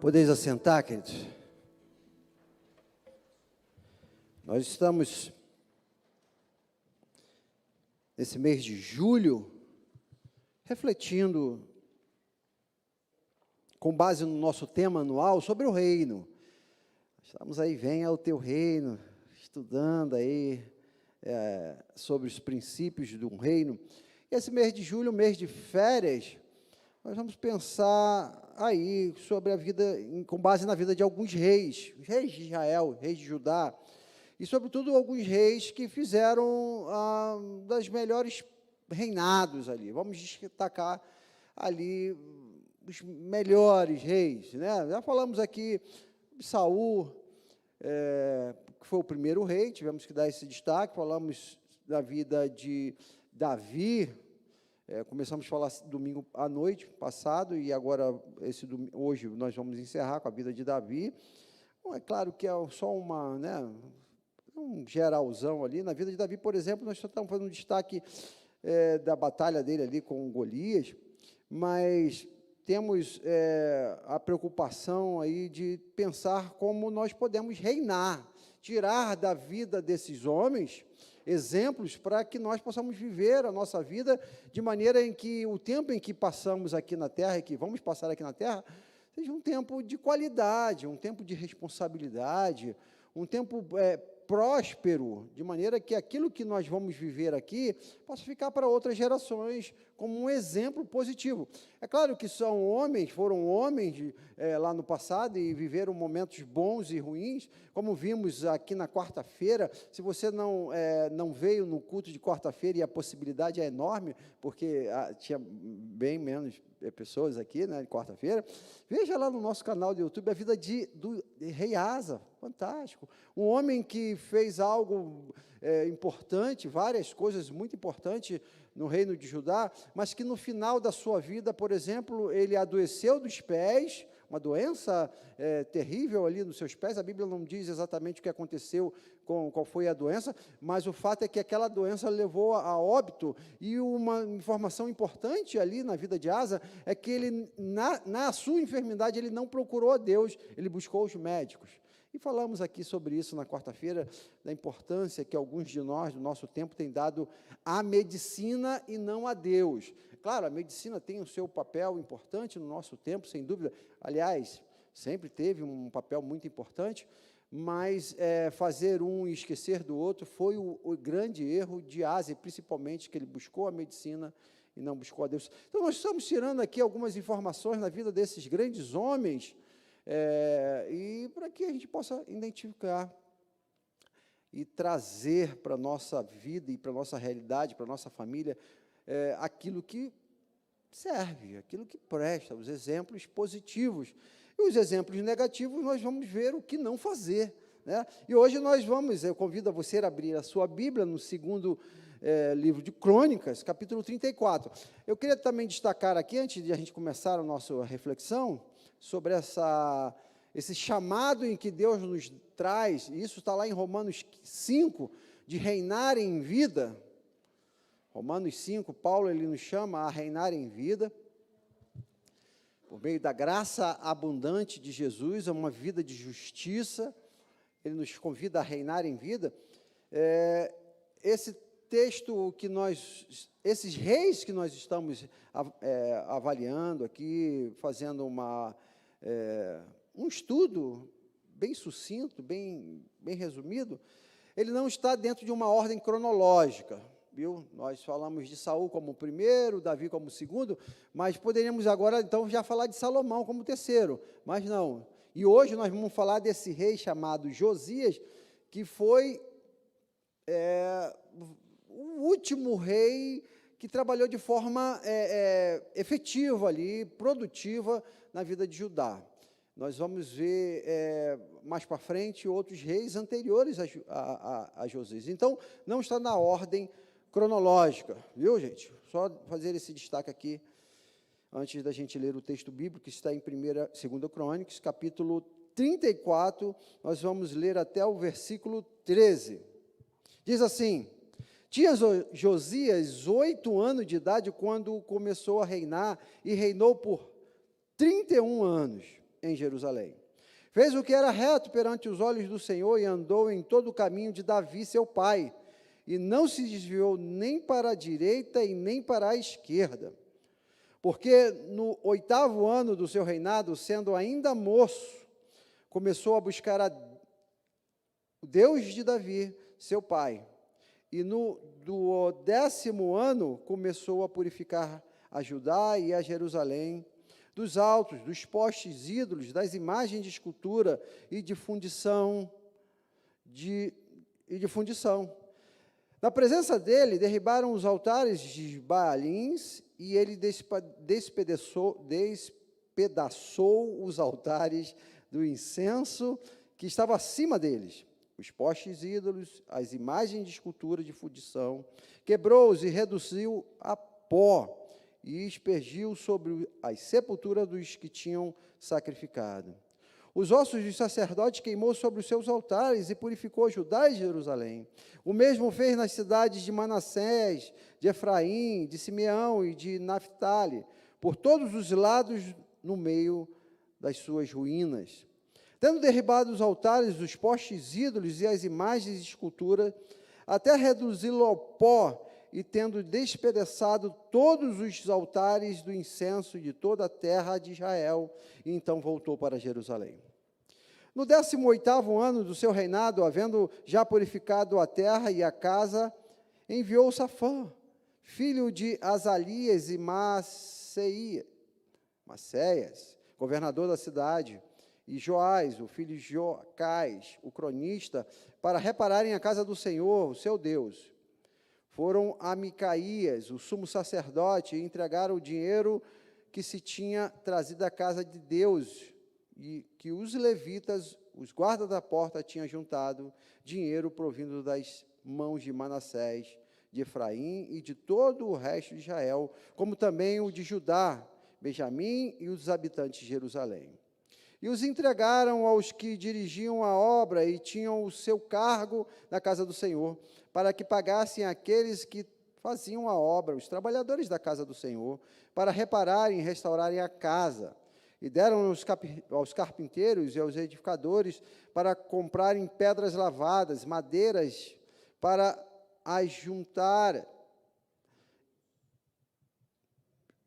Podeis assentar, queridos? Nós estamos, nesse mês de julho, refletindo, com base no nosso tema anual, sobre o reino. Estamos aí, venha o teu reino, estudando aí sobre os princípios de um reino. E esse mês de julho, mês de férias, nós vamos pensar aí sobre a vida, com base na vida de alguns reis, os reis de Israel, reis de Judá, e sobretudo alguns reis que fizeram das melhores reinados ali. Vamos destacar ali os melhores reis, né? Já falamos aqui de Saul, que foi o primeiro rei, tivemos que dar esse destaque. Falamos da vida de Davi, começamos a falar domingo à noite passado, e agora, hoje, nós vamos encerrar com a vida de Davi. Bom, é claro que é só um geralzão ali. Na vida de Davi, por exemplo, nós só estamos fazendo um destaque da batalha dele ali com Golias, mas temos a preocupação aí de pensar como nós podemos reinar, tirar da vida desses homens exemplos para que nós possamos viver a nossa vida de maneira em que o tempo em que passamos aqui na Terra, e que vamos passar aqui na Terra, seja um tempo de qualidade, um tempo de responsabilidade, um tempo próspero, de maneira que aquilo que nós vamos viver aqui possa ficar para outras gerações como um exemplo positivo. É claro que foram homens lá no passado e viveram momentos bons e ruins, como vimos aqui na quarta-feira. Se você não veio no culto de quarta-feira, e a possibilidade é enorme, porque tinha bem menos pessoas aqui, né, de quarta-feira, veja lá no nosso canal do YouTube a vida do rei Asa, fantástico, um homem que fez algo importante, várias coisas muito importantes no reino de Judá, mas que no final da sua vida, por exemplo, ele adoeceu dos pés, uma doença terrível ali nos seus pés. A Bíblia não diz exatamente o que aconteceu, qual foi a doença, mas o fato é que aquela doença levou a óbito. E uma informação importante ali na vida de Asa é que ele, na sua enfermidade, ele não procurou a Deus, ele buscou os médicos. E falamos aqui sobre isso na quarta-feira, da importância que alguns de nós, do nosso tempo, têm dado à medicina e não a Deus. Claro, a medicina tem o seu papel importante no nosso tempo, sem dúvida. Aliás, sempre teve um papel muito importante, mas fazer um e esquecer do outro foi o grande erro de Asa, principalmente que ele buscou a medicina e não buscou a Deus. Então, nós estamos tirando aqui algumas informações na vida desses grandes homens, e para que a gente possa identificar e trazer para a nossa vida e para a nossa realidade, para a nossa família, aquilo que serve, aquilo que presta, os exemplos positivos. E os exemplos negativos, nós vamos ver o que não fazer, né? E hoje eu convido a você a abrir a sua Bíblia no segundo livro de Crônicas, capítulo 34. Eu queria também destacar aqui, antes de a gente começar a nossa reflexão, sobre esse chamado em que Deus nos traz, e isso está lá em Romanos 5, de reinar em vida. Romanos 5, Paulo ele nos chama a reinar em vida, por meio da graça abundante de Jesus, a uma vida de justiça. Ele nos convida a reinar em vida. Esse texto esses reis que nós estamos avaliando aqui, fazendo um estudo bem sucinto, bem resumido, ele não está dentro de uma ordem cronológica, viu? Nós falamos de Saul como o primeiro, Davi como o segundo, mas poderíamos agora, então, já falar de Salomão como o terceiro, mas não. E hoje nós vamos falar desse rei chamado Josias, que foi o último rei que trabalhou de forma efetiva ali, produtiva na vida de Judá. Nós vamos ver mais para frente outros reis anteriores a Josias. Então, não está na ordem cronológica, viu, gente? Só fazer esse destaque aqui, antes da gente ler o texto bíblico, que está em 2 Crônicas, capítulo 34, nós vamos ler até o versículo 13. Diz assim: tinha Josias 8 anos de idade quando começou a reinar, e reinou por 31 anos. em Jerusalém. Fez o que era reto perante os olhos do Senhor e andou em todo o caminho de Davi, seu pai, e não se desviou nem para a direita e nem para a esquerda. Porque no 8º ano do seu reinado, sendo ainda moço, começou a buscar o Deus de Davi, seu pai. E do 10º ano, começou a purificar a Judá e a Jerusalém, dos altos, dos postes ídolos, das imagens de escultura e de fundição. Na presença dele, derribaram os altares de Baalins, e ele despedaçou os altares do incenso que estava acima deles, os postes ídolos, as imagens de escultura de fundição, quebrou-os e reduziu a pó, e aspergiu sobre as sepulturas dos que tinham sacrificado. Os ossos dos sacerdotes queimou sobre os seus altares e purificou Judá e Jerusalém. O mesmo fez nas cidades de Manassés, de Efraim, de Simeão e de Naphtali, por todos os lados no meio das suas ruínas. Tendo derribado os altares, os postes ídolos e as imagens de escultura, até reduzi-lo ao pó, e tendo despedaçado todos os altares do incenso de toda a terra de Israel, e então voltou para Jerusalém. No 18º ano do seu reinado, havendo já purificado a terra e a casa, enviou Safã, filho de Azalias e Maceias, governador da cidade, e Joás, o filho de Joacás, o cronista, para repararem a casa do Senhor, o seu Deus. Foram a Micaías, o sumo sacerdote, e entregaram o dinheiro que se tinha trazido da casa de Deus, e que os levitas, os guardas da porta, tinham juntado, dinheiro provindo das mãos de Manassés, de Efraim e de todo o resto de Israel, como também o de Judá, Benjamim e os habitantes de Jerusalém. E os entregaram aos que dirigiam a obra e tinham o seu cargo na casa do Senhor, para que pagassem aqueles que faziam a obra, os trabalhadores da casa do Senhor, para repararem e restaurarem a casa. E deram aos carpinteiros e aos edificadores para comprarem pedras lavadas, madeiras para as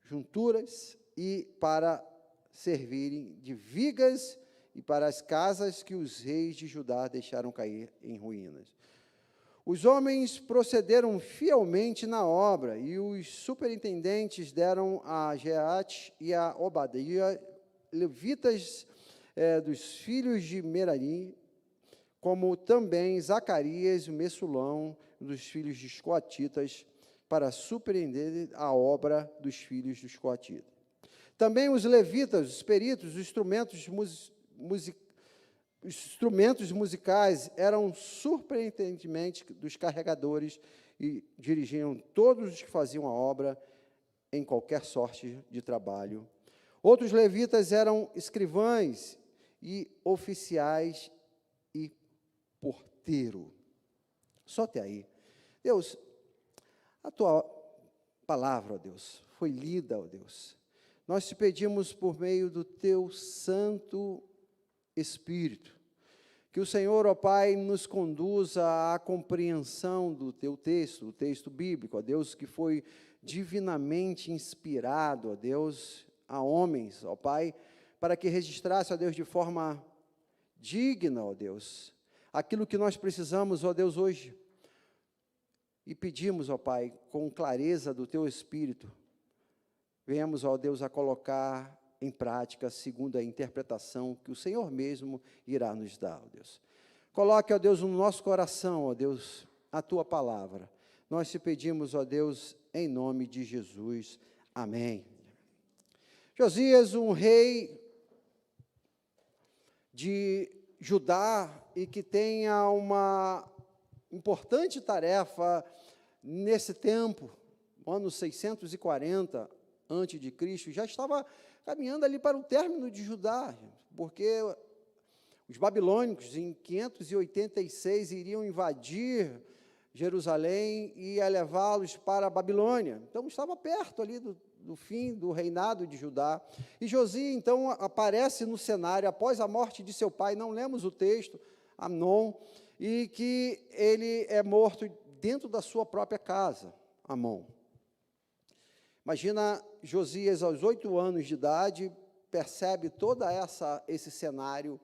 junturas e para servirem de vigas e para as casas que os reis de Judá deixaram cair em ruínas. Os homens procederam fielmente na obra, e os superintendentes deram a Jeate e a Obadia, levitas dos filhos de Merari, como também Zacarias, o Messulão, dos filhos de Coatitas, para superintender a obra dos filhos dos Coatitas. Também os levitas, os peritos, os instrumentos musicais eram surpreendentemente dos carregadores e dirigiam todos os que faziam a obra em qualquer sorte de trabalho. Outros levitas eram escrivães e oficiais e porteiro. Só até aí. Deus, a tua palavra, ó Deus, foi lida, ó Deus. Nós te pedimos por meio do teu Santo Espírito, que o Senhor, ó Pai, nos conduza à compreensão do teu texto, o texto bíblico, ó Deus, que foi divinamente inspirado, ó Deus, a homens, ó Pai, para que registrasse, ó Deus, de forma digna, ó Deus, aquilo que nós precisamos, ó Deus, hoje. E pedimos, ó Pai, com clareza do teu Espírito, venhamos, ó Deus, a colocar em prática, segundo a interpretação que o Senhor mesmo irá nos dar, ó Deus. Coloque, ó Deus, no nosso coração, ó Deus, a tua palavra. Nós te pedimos, ó Deus, em nome de Jesus. Amém. Josias, um rei de Judá e que tenha uma importante tarefa nesse tempo, no ano 640 antes de Cristo, já estava caminhando ali para o término de Judá, porque os babilônicos, em 586, iriam invadir Jerusalém e ia levá-los para a Babilônia. Então, estava perto ali do fim do reinado de Judá. E Josias, então, aparece no cenário após a morte de seu pai, não lemos o texto, Amnon, e que ele é morto dentro da sua própria casa, Amon. Imagina Josias, aos 8 anos de idade, percebe todo esse cenário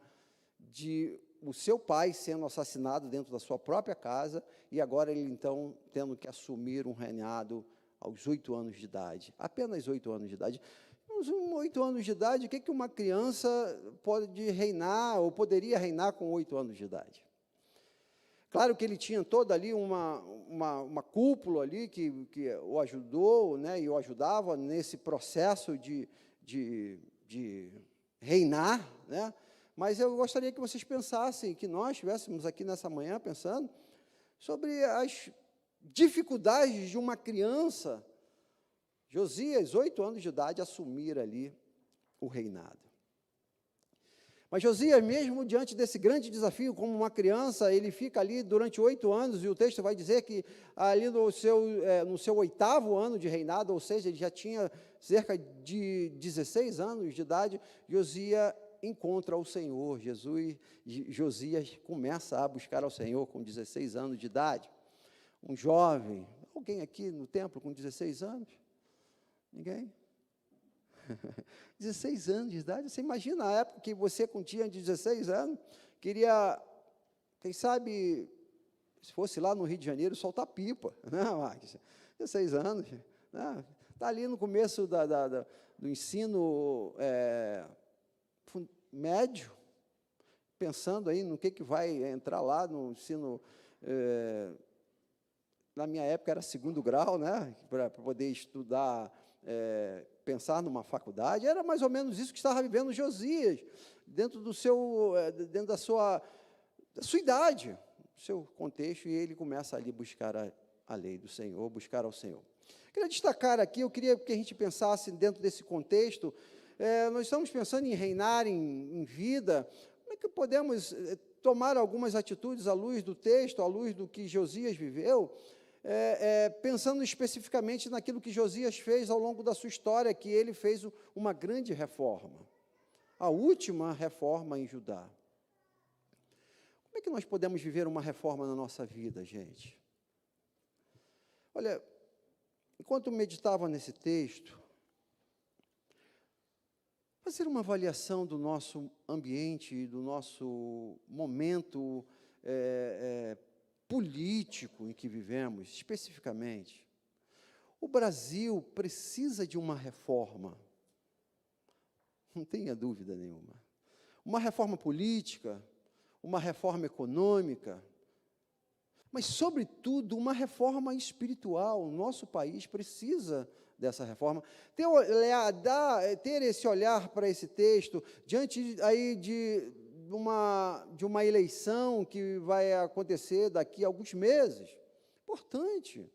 de o seu pai sendo assassinado dentro da sua própria casa, e agora ele, então, tendo que assumir um reinado aos 8 anos de idade, apenas 8 anos de idade. Uns 8 anos de idade, o que uma criança pode reinar, ou poderia reinar com 8 anos de idade? Claro que ele tinha toda ali uma cúpula ali que o ajudou, né, e o ajudava nesse processo de reinar, né? Mas eu gostaria que vocês pensassem, que nós estivéssemos aqui nessa manhã pensando sobre as dificuldades de uma criança, Josias, 8 anos de idade, assumir ali o reinado. Mas Josias, mesmo diante desse grande desafio, como uma criança, ele fica ali durante 8 anos, e o texto vai dizer que ali no seu 8º ano de reinado, ou seja, ele já tinha cerca de 16 anos de idade, Josias encontra o Senhor. Josias começa a buscar ao Senhor com 16 anos de idade. Um jovem, alguém aqui no templo com 16 anos? Ninguém? 16 anos de idade, você imagina a época que você tinha 16 anos, queria, quem sabe, se fosse lá no Rio de Janeiro, soltar pipa, né, Marcos? 16 anos, né? Está ali no começo do ensino médio, pensando aí no que vai entrar lá no ensino, na minha época era 2º grau, né, para poder estudar, pensar numa faculdade. Era mais ou menos isso que estava vivendo Josias, dentro da sua idade, do seu contexto, e ele começa ali a buscar a lei do Senhor, buscar ao Senhor. Queria destacar aqui, eu queria que a gente pensasse dentro desse contexto, nós estamos pensando em reinar em vida, como é que podemos tomar algumas atitudes à luz do texto, à luz do que Josias viveu, pensando especificamente naquilo que Josias fez ao longo da sua história, que ele fez uma grande reforma, a última reforma em Judá. Como é que nós podemos viver uma reforma na nossa vida, gente? Olha, enquanto eu meditava nesse texto, fazer uma avaliação do nosso ambiente, do nosso momento político em que vivemos, especificamente. O Brasil precisa de uma reforma, não tenha dúvida nenhuma. Uma reforma política, uma reforma econômica, mas, sobretudo, uma reforma espiritual. O nosso país precisa dessa reforma. Ter esse olhar para esse texto, diante aí de uma eleição que vai acontecer daqui a alguns meses. Importante.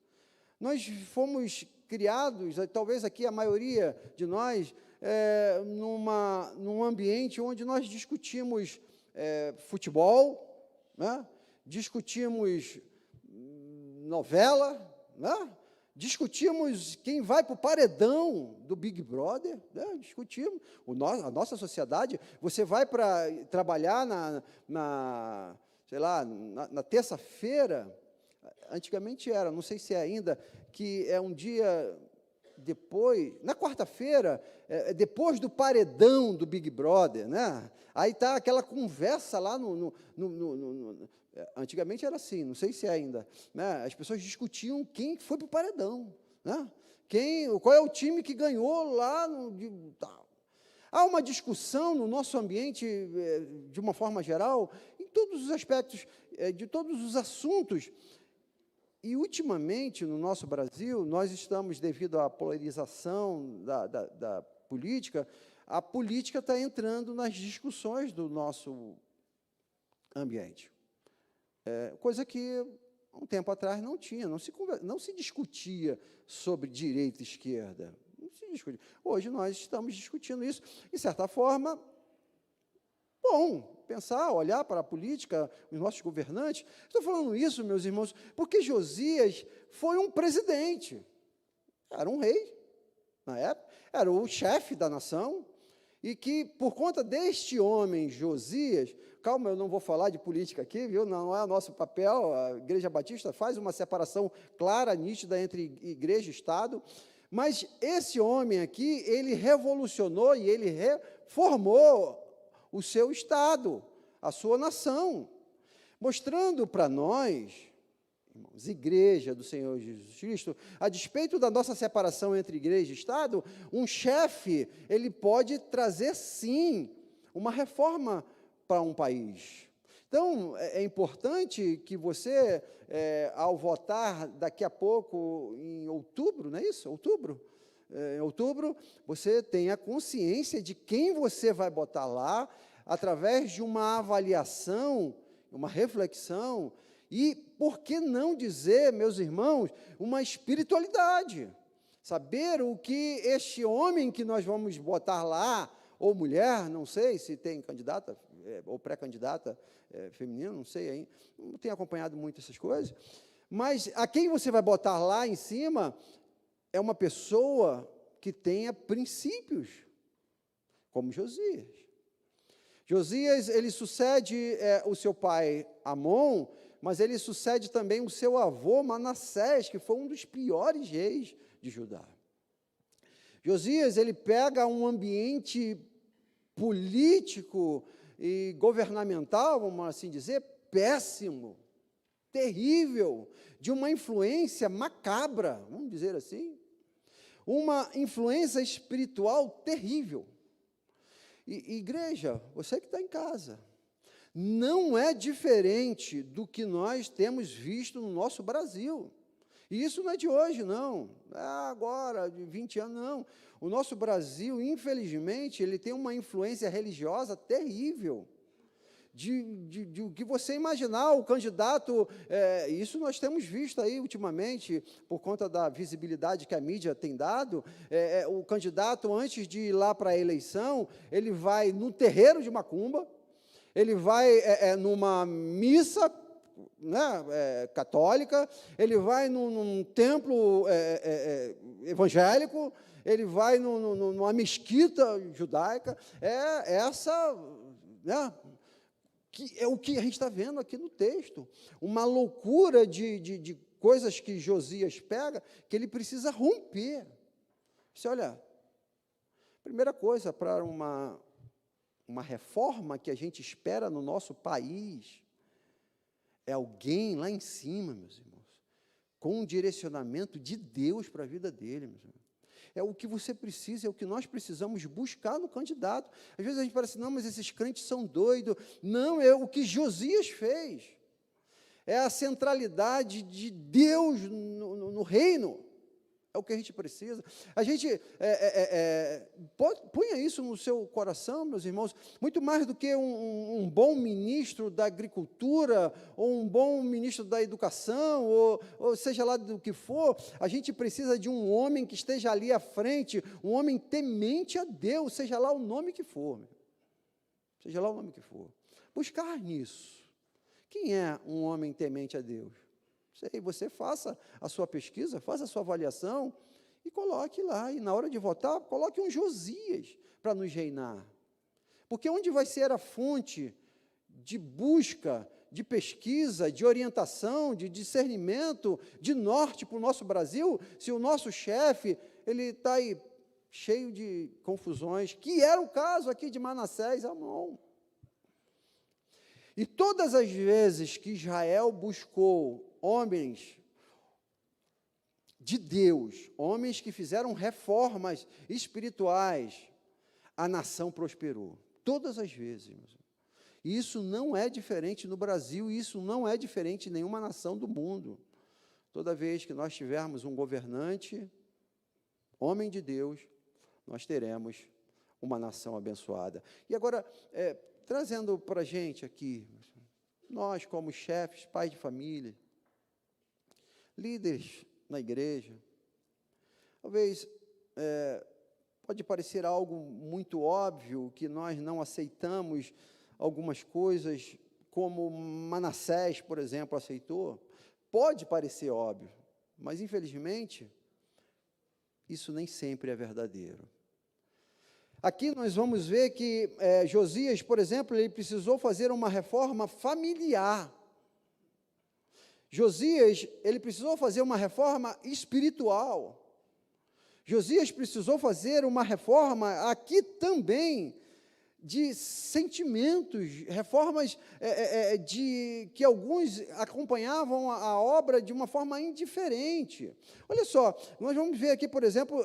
Nós fomos criados, talvez aqui a maioria de nós, num ambiente onde nós discutimos futebol, né? Discutimos novela, né? Discutimos quem vai para o paredão do Big Brother, né? Discutimos. A nossa sociedade, você vai para trabalhar sei lá, na terça-feira, antigamente era, não sei se é ainda, que é um dia depois, na quarta-feira, depois do paredão do Big Brother, né? Aí está aquela conversa lá antigamente era assim, não sei se é ainda, né? As pessoas discutiam quem foi para o paredão, né? Qual é o time que ganhou lá tal. Há uma discussão no nosso ambiente, de uma forma geral, em todos os aspectos, de todos os assuntos. E, ultimamente, no nosso Brasil, nós estamos, devido à polarização da política, a política está entrando nas discussões do nosso ambiente. Coisa que, um tempo atrás, não tinha, não se discutia sobre direita e esquerda. Não se discutia. Hoje, nós estamos discutindo isso. De certa forma, bom, pensar, olhar para a política, os nossos governantes. Estou falando isso, meus irmãos, porque Josias foi um presidente, era um rei, na época, era o chefe da nação, e que, por conta deste homem, Josias, calma, eu não vou falar de política aqui, viu? Não é o nosso papel, a Igreja Batista faz uma separação clara, nítida entre igreja e Estado, mas esse homem aqui, ele revolucionou e ele reformou o seu Estado, a sua nação, mostrando para nós, irmãos, igreja do Senhor Jesus Cristo, a despeito da nossa separação entre igreja e Estado, um chefe, ele pode trazer, sim, uma reforma para um país. Então, é importante que você, ao votar daqui a pouco, em outubro, não é isso? Outubro? Em outubro, você tenha consciência de quem você vai botar lá, através de uma avaliação, uma reflexão, e, por que não dizer, meus irmãos, uma espiritualidade. Saber o que este homem que nós vamos botar lá, ou mulher, não sei se tem candidata, ou pré-candidata feminina, não sei ainda, não tenho acompanhado muito essas coisas, mas a quem você vai botar lá em cima é uma pessoa que tenha princípios, como Josias. Josias, ele sucede o seu pai Amon, mas ele sucede também o seu avô Manassés, que foi um dos piores reis de Judá. Josias, ele pega um ambiente político e governamental, vamos assim dizer, péssimo, terrível, de uma influência macabra, vamos dizer assim, uma influência espiritual terrível. E, igreja, você que está em casa, não é diferente do que nós temos visto no nosso Brasil. E isso não é de hoje, não, é agora, de 20 anos, não. O nosso Brasil, infelizmente, ele tem uma influência religiosa terrível. De o que você imaginar, o candidato, isso nós temos visto aí ultimamente, por conta da visibilidade que a mídia tem dado, o candidato, antes de ir lá para a eleição, ele vai no terreiro de macumba, ele vai numa missa, né, católica, ele vai num templo evangélico, ele vai numa mesquita judaica, né, que é o que a gente está vendo aqui no texto, uma loucura de coisas que Josias pega, que ele precisa romper. Você olha, primeira coisa para uma reforma que a gente espera no nosso país, é alguém lá em cima, meus irmãos, com um direcionamento de Deus para a vida dele, meus irmãos. É o que você precisa, é o que nós precisamos buscar no candidato. Às vezes a gente parece, não, mas esses crentes são doidos. Não, é o que Josias fez. É a centralidade de Deus no reino. É o que a gente precisa. A gente ponha isso no seu coração, meus irmãos, muito mais do que um bom ministro da agricultura, ou um bom ministro da educação, ou seja lá do que for, a gente precisa de um homem que esteja ali à frente, um homem temente a Deus, seja lá o nome que for. Seja lá o nome que for. Buscar nisso. Quem é um homem temente a Deus? Sei, você faça a sua pesquisa, faça a sua avaliação e coloque lá. E na hora de votar, coloque um Josias para nos reinar. Porque onde vai ser a fonte de busca, de pesquisa, de orientação, de discernimento, de norte para o nosso Brasil, se o nosso chefe, ele está aí cheio de confusões, que era o caso aqui de Manassés e Amon. E todas as vezes que Israel buscou homens de Deus, homens que fizeram reformas espirituais, a nação prosperou. Todas as vezes. E isso não é diferente no Brasil, e isso não é diferente em nenhuma nação do mundo. Toda vez que nós tivermos um governante, homem de Deus, nós teremos uma nação abençoada. E agora, trazendo para a gente aqui, nós como chefes, pais de família, líderes na igreja, talvez pode parecer algo muito óbvio que nós não aceitamos algumas coisas como Manassés, por exemplo, aceitou. Pode parecer óbvio, mas infelizmente isso nem sempre é verdadeiro. Aqui nós vamos ver que Josias, por exemplo, ele precisou fazer uma reforma familiar. Josias, ele precisou fazer uma reforma espiritual. Josias precisou fazer uma reforma aqui também de sentimentos, reformas que alguns acompanhavam a obra de uma forma indiferente. Olha só, nós vamos ver aqui, por exemplo,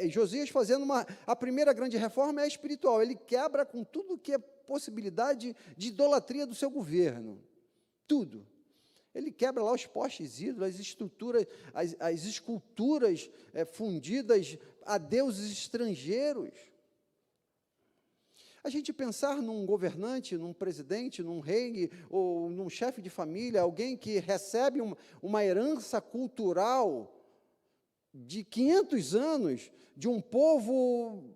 Josias fazendo a primeira grande reforma é espiritual. Ele quebra com tudo que é possibilidade de idolatria do seu governo. Tudo. Ele quebra lá os postes ídolos, as estruturas, as esculturas fundidas a deuses estrangeiros. A gente pensar num governante, num presidente, num rei, ou num chefe de família, alguém que recebe uma herança cultural de 500 anos, de um povo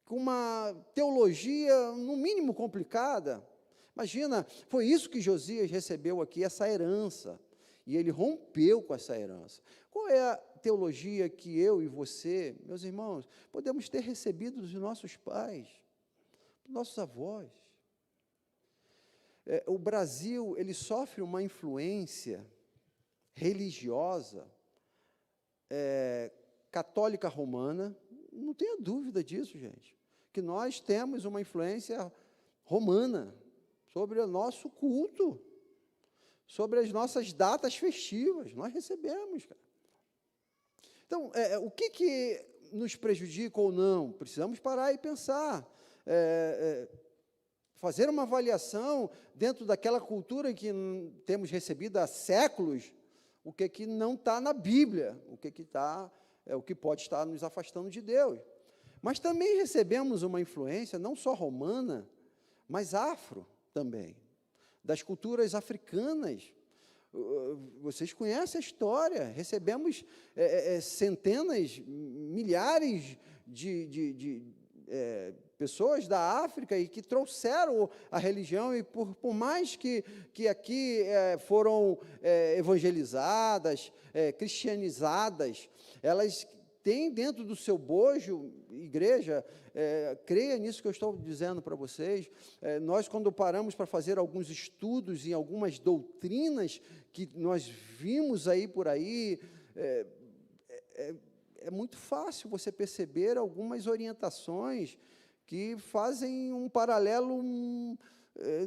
com uma teologia, no mínimo, complicada. Imagina, foi isso que Josias recebeu aqui, essa herança, e ele rompeu com essa herança. Qual é a teologia que eu e você, meus irmãos, podemos ter recebido dos nossos pais, dos nossos avós? O Brasil, ele sofre uma influência religiosa, católica romana, não tenha dúvida disso, gente, que nós temos uma influência romana sobre o nosso culto, sobre as nossas datas festivas, nós recebemos, cara. Então, o que nos prejudica ou não? Precisamos parar e pensar, fazer uma avaliação dentro daquela cultura que temos recebido há séculos, o que não está na Bíblia, o que pode estar nos afastando de Deus. Mas também recebemos uma influência, não só romana, mas afro também, das culturas africanas. Vocês conhecem a história, recebemos centenas, milhares de pessoas da África e que trouxeram a religião, e por mais que aqui foram evangelizadas, cristianizadas, elas têm dentro do seu bojo, igreja, creia nisso que eu estou dizendo para vocês, nós quando paramos para fazer alguns estudos em algumas doutrinas que nós vimos aí por aí, é muito fácil você perceber algumas orientações que fazem um paralelo,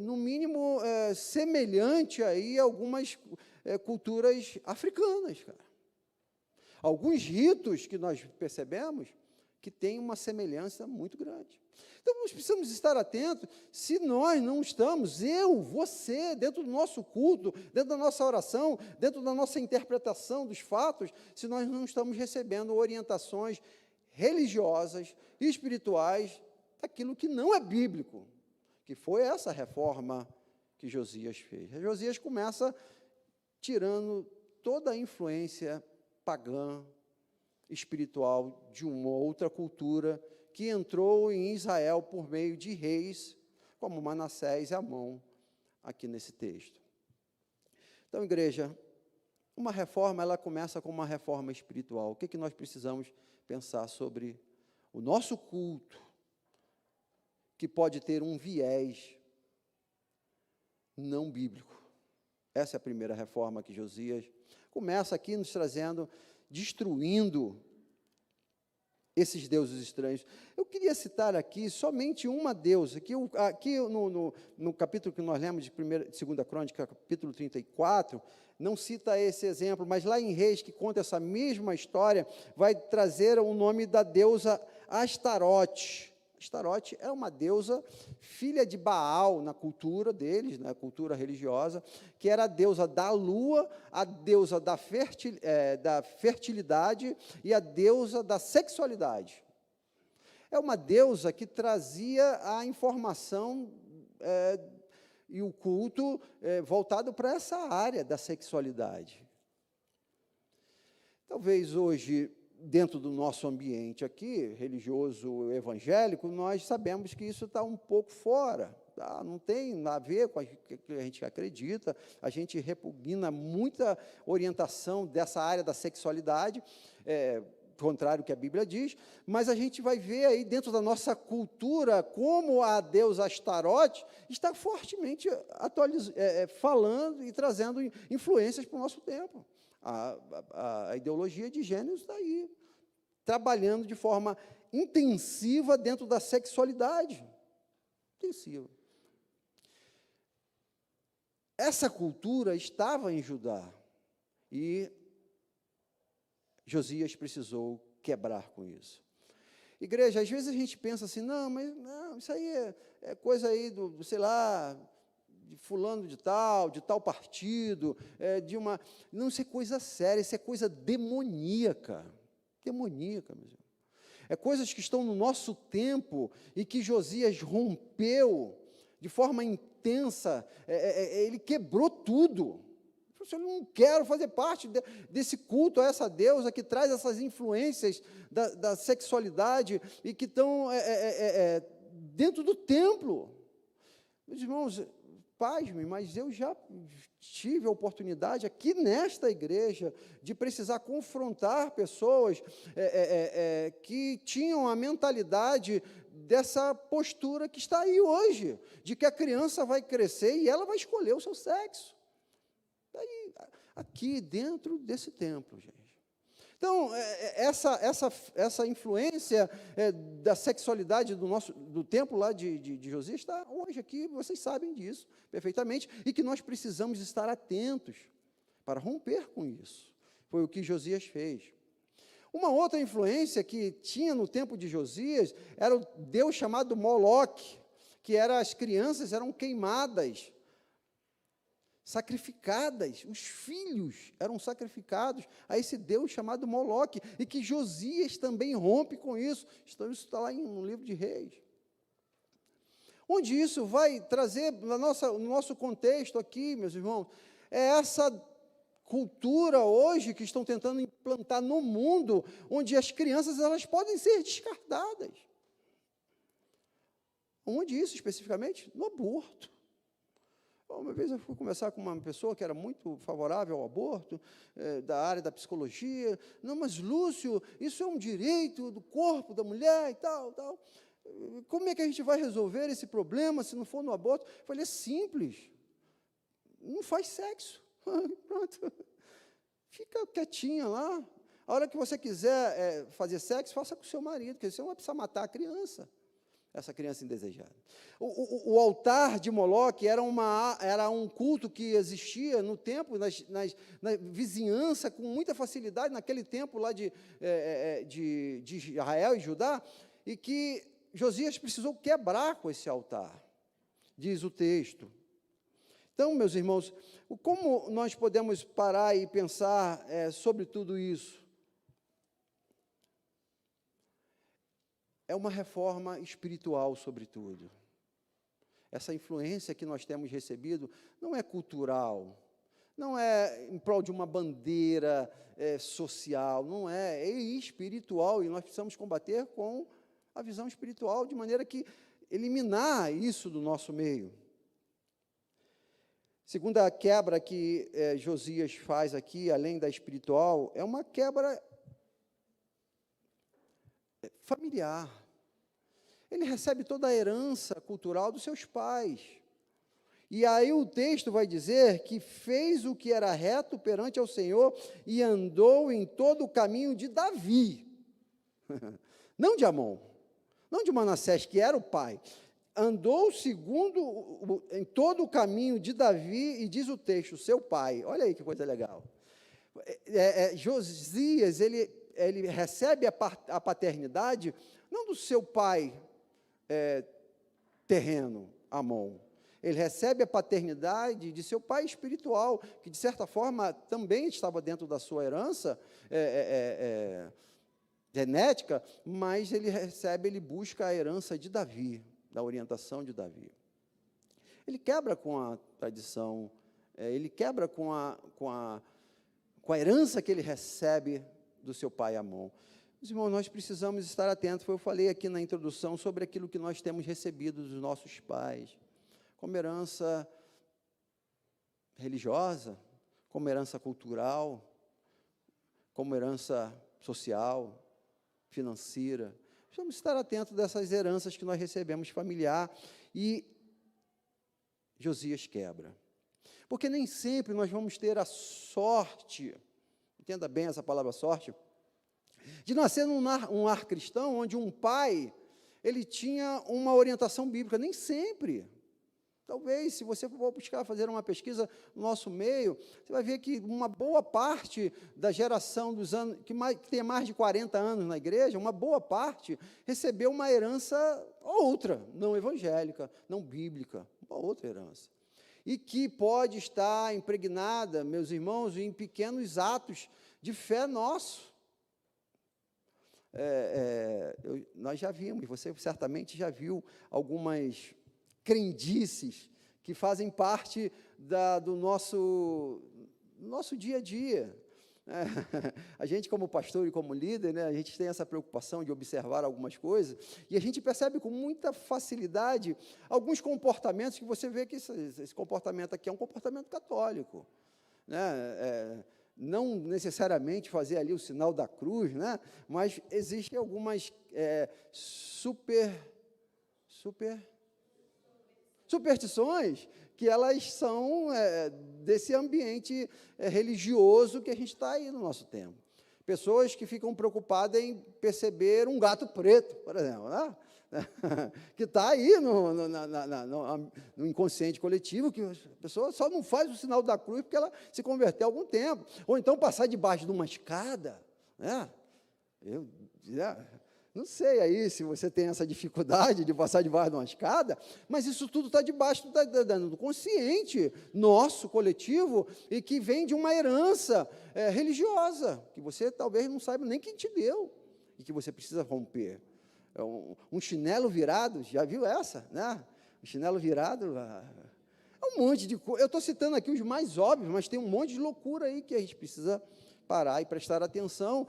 no mínimo, semelhante aí a algumas culturas africanas, cara. Alguns ritos que nós percebemos que têm uma semelhança muito grande. Então, nós precisamos estar atentos se nós não estamos, você, dentro do nosso culto, dentro da nossa oração, dentro da nossa interpretação dos fatos, se nós não estamos recebendo orientações religiosas e espirituais daquilo que não é bíblico, que foi essa reforma que Josias fez. Josias começa tirando toda a influência pagã, espiritual, de uma outra cultura que entrou em Israel por meio de reis, como Manassés e Amon, aqui nesse texto. Então, igreja, uma reforma, ela começa com uma reforma espiritual. O que nós precisamos pensar sobre o nosso culto, que pode ter um viés não bíblico? Essa é a primeira reforma que Josias começa aqui nos trazendo, destruindo esses deuses estranhos. Eu queria citar aqui somente uma deusa, aqui no capítulo que nós lemos de 2 Crônica, capítulo 34, não cita esse exemplo, mas lá em Reis, que conta essa mesma história, vai trazer o nome da deusa Astarote. Astarote é uma deusa, filha de Baal na cultura deles, na cultura religiosa, que era a deusa da lua, a deusa da fertilidade e a deusa da sexualidade. É uma deusa que trazia a informação e o culto voltado para essa área da sexualidade. Talvez hoje, dentro do nosso ambiente aqui, religioso, evangélico, nós sabemos que isso está um pouco fora, tá? Não tem nada a ver com o que a gente acredita, a gente repugna muita orientação dessa área da sexualidade, contrário ao que a Bíblia diz, mas a gente vai ver aí dentro da nossa cultura como a deusa Astarote está fortemente falando e trazendo influências para o nosso tempo. A ideologia de gênero está aí, trabalhando de forma intensiva dentro da sexualidade. Intensiva. Essa cultura estava em Judá e Josias precisou quebrar com isso. Igreja, às vezes a gente pensa assim, não, isso aí é coisa aí do, sei lá, de fulano de tal partido, não, isso é coisa séria, isso é coisa demoníaca, demoníaca, meus irmãos. É coisas que estão no nosso tempo e que Josias rompeu de forma intensa, ele quebrou tudo. Eu não quero fazer parte desse culto a essa deusa que traz essas influências da sexualidade e que estão dentro do templo. Meus irmãos, pasmem, mas eu já tive a oportunidade aqui nesta igreja de precisar confrontar pessoas que tinham a mentalidade dessa postura que está aí hoje, de que a criança vai crescer e ela vai escolher o seu sexo. Aí, aqui dentro desse templo, gente. Então, essa influência da sexualidade do templo lá de Josias está hoje aqui, vocês sabem disso perfeitamente, e que nós precisamos estar atentos para romper com isso. Foi o que Josias fez. Uma outra influência que tinha no tempo de Josias era o deus chamado Moloque, que as crianças eram queimadas, sacrificadas, os filhos eram sacrificados a esse Deus chamado Moloque, e que Josias também rompe com isso. Isso está lá no livro de Reis. Onde isso vai trazer, no nosso contexto aqui, meus irmãos, é essa cultura hoje que estão tentando implantar no mundo, onde as crianças elas podem ser descartadas. Onde isso especificamente? No aborto. Uma vez eu fui conversar com uma pessoa que era muito favorável ao aborto, da área da psicologia. Não, mas Lúcio, isso é um direito do corpo da mulher e tal. Como é que a gente vai resolver esse problema se não for no aborto? Eu falei, é simples. Não faz sexo. Pronto. Fica quietinha lá. A hora que você quiser fazer sexo, faça com o seu marido, porque você não vai precisar matar a criança. Essa criança indesejada. O altar de Moloque era um culto que existia no tempo, na vizinhança, com muita facilidade, naquele tempo lá de Israel e Judá, e que Josias precisou quebrar com esse altar, diz o texto. Então, meus irmãos, como nós podemos parar e pensar sobre tudo isso? É uma reforma espiritual, sobretudo. Essa influência que nós temos recebido não é cultural, não é em prol de uma bandeira social, não é espiritual, e nós precisamos combater com a visão espiritual, de maneira que eliminar isso do nosso meio. Segunda quebra que Josias faz aqui, além da espiritual, é uma quebra familiar. Ele recebe toda a herança cultural dos seus pais. E aí o texto vai dizer que fez o que era reto perante ao Senhor e andou em todo o caminho de Davi. Não de Amon, não de Manassés, que era o pai. Andou em todo o caminho de Davi, e diz o texto, seu pai. Olha aí que coisa legal. Josias, ele recebe a paternidade, não do seu pai terreno, Amon. Ele recebe a paternidade de seu pai espiritual, que, de certa forma, também estava dentro da sua herança genética, mas ele busca a herança de Davi, da orientação de Davi. Ele quebra com a tradição, ele quebra com a herança que ele recebe do seu pai Amon. Meus irmãos, nós precisamos estar atentos. Eu falei aqui na introdução sobre aquilo que nós temos recebido dos nossos pais, como herança religiosa, como herança cultural, como herança social. financeira. Precisamos estar atentos dessas heranças que nós recebemos familiar. E Josias quebra. Porque nem sempre nós vamos ter a sorte, entenda bem essa palavra sorte, de nascer num lar cristão, onde um pai, ele tinha uma orientação bíblica. Nem sempre. Talvez, se você for buscar fazer uma pesquisa no nosso meio, você vai ver que uma boa parte da geração dos anos, que tem mais de 40 anos na igreja, uma boa parte recebeu uma herança outra, não evangélica, não bíblica, uma outra herança. E que pode estar impregnada, meus irmãos, em pequenos atos de fé nosso. Nós já vimos, você certamente já viu algumas crendices que fazem parte do nosso dia a dia. A gente, como pastor e como líder, né, a gente tem essa preocupação de observar algumas coisas, e a gente percebe com muita facilidade alguns comportamentos que você vê que esse comportamento aqui é um comportamento católico, né? Não necessariamente fazer ali o sinal da cruz, né, mas existem algumas superstições que elas são desse ambiente religioso que a gente está aí no nosso tempo. Pessoas que ficam preocupadas em perceber um gato preto, por exemplo, né? Que está aí no inconsciente coletivo, que a pessoa só não faz o sinal da cruz porque ela se converteu há algum tempo. Ou então passar debaixo de uma escada, né? Não sei aí se você tem essa dificuldade de passar debaixo de uma escada, mas isso tudo está debaixo do consciente nosso, coletivo, e que vem de uma herança religiosa, que você talvez não saiba nem quem te deu, e que você precisa romper. Um chinelo virado, já viu essa? Né? Um chinelo virado, um monte de coisa. Eu estou citando aqui os mais óbvios, mas tem um monte de loucura aí que a gente precisa parar e prestar atenção,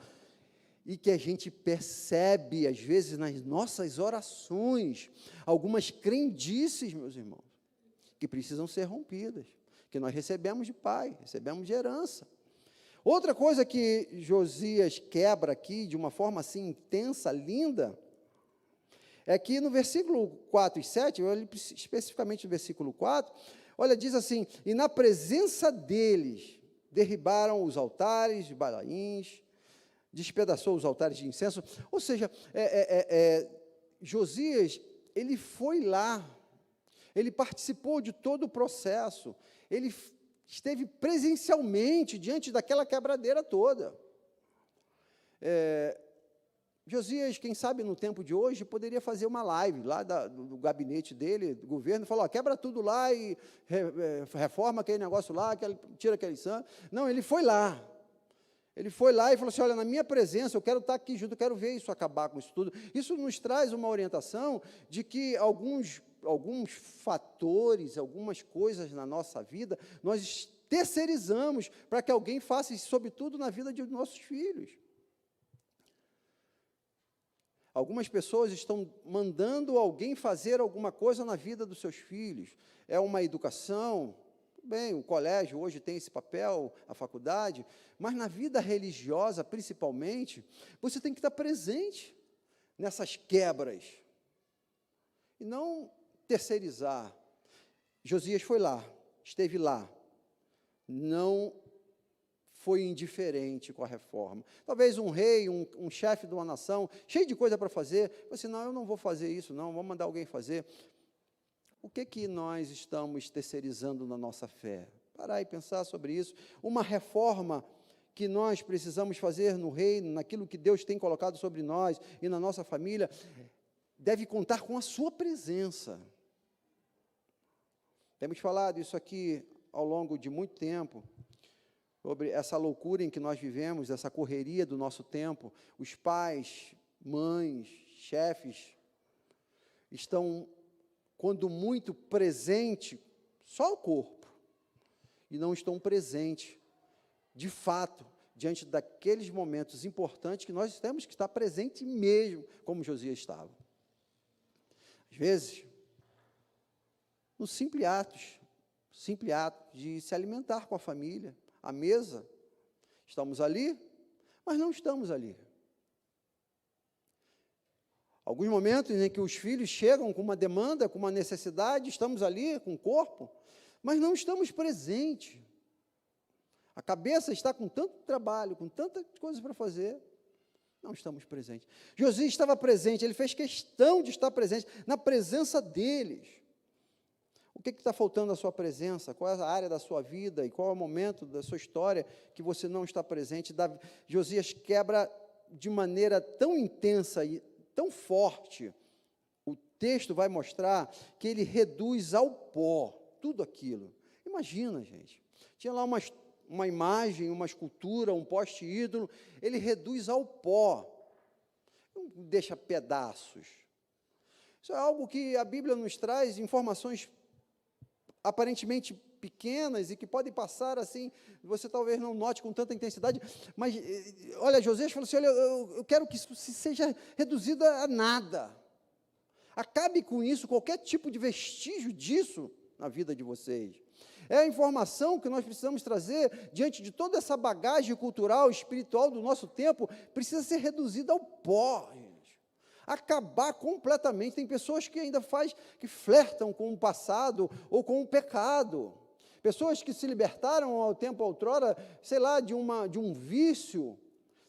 e que a gente percebe, às vezes, nas nossas orações, algumas crendices, meus irmãos, que precisam ser rompidas, que nós recebemos de pai, recebemos de herança. Outra coisa que Josias quebra aqui, de uma forma assim intensa, linda, é que no versículo 4 e 7, especificamente no versículo 4, olha, diz assim, e na presença deles, derribaram os altares de Balaíns, despedaçou os altares de incenso, ou seja, Josias, ele foi lá, ele participou de todo o processo, ele esteve presencialmente diante daquela quebradeira toda. Josias, quem sabe no tempo de hoje, poderia fazer uma live lá do gabinete dele, do governo, falar, quebra tudo lá e reforma aquele negócio lá, tira aquele santo. Não, ele foi lá. Ele foi lá e falou assim, olha, na minha presença, eu quero estar aqui junto, eu quero ver isso acabar com isso tudo. Isso nos traz uma orientação de que alguns fatores, algumas coisas na nossa vida, nós terceirizamos para que alguém faça isso, sobretudo na vida de nossos filhos. Algumas pessoas estão mandando alguém fazer alguma coisa na vida dos seus filhos. É uma educação. Bem, o colégio hoje tem esse papel, a faculdade, mas na vida religiosa, principalmente, você tem que estar presente nessas quebras e não terceirizar. Josias foi lá, esteve lá, não foi indiferente com a reforma. Talvez um rei, um chefe de uma nação, cheio de coisa para fazer, assim, não, eu não vou fazer isso, não, vou mandar alguém fazer. O que nós estamos terceirizando na nossa fé? Parar e pensar sobre isso. Uma reforma que nós precisamos fazer no reino, naquilo que Deus tem colocado sobre nós e na nossa família, deve contar com a sua presença. Temos falado isso aqui ao longo de muito tempo, sobre essa loucura em que nós vivemos, essa correria do nosso tempo. Os pais, mães, chefes, estão quando muito presente, só o corpo, e não estão presentes, de fato, diante daqueles momentos importantes que nós temos que estar presente mesmo, como Josias estava. Às vezes, no simples ato de se alimentar com a família, à mesa, estamos ali, mas não estamos ali. Alguns momentos em que os filhos chegam com uma demanda, com uma necessidade, estamos ali com o corpo, mas não estamos presentes. A cabeça está com tanto trabalho, com tantas coisas para fazer, não estamos presentes. Josias estava presente, ele fez questão de estar presente, na presença deles. O que está faltando na sua presença? Qual é a área da sua vida e qual é o momento da sua história que você não está presente? Josias quebra de maneira tão intensa e tão forte. O texto vai mostrar que ele reduz ao pó tudo aquilo. Imagina, gente, tinha lá uma imagem, uma escultura, um poste ídolo, ele reduz ao pó, não deixa pedaços. Isso é algo que a Bíblia nos traz, informações aparentemente pequenas e que podem passar assim, você talvez não note com tanta intensidade, mas, olha, Josias falou assim, olha, eu quero que isso seja reduzido a nada. Acabe com isso, qualquer tipo de vestígio disso na vida de vocês. É a informação que nós precisamos trazer diante de toda essa bagagem cultural, espiritual do nosso tempo, precisa ser reduzida ao pó, gente. Acabar completamente. Tem pessoas que ainda que flertam com o passado ou com o pecado. Pessoas que se libertaram ao tempo outrora, sei lá, de um vício,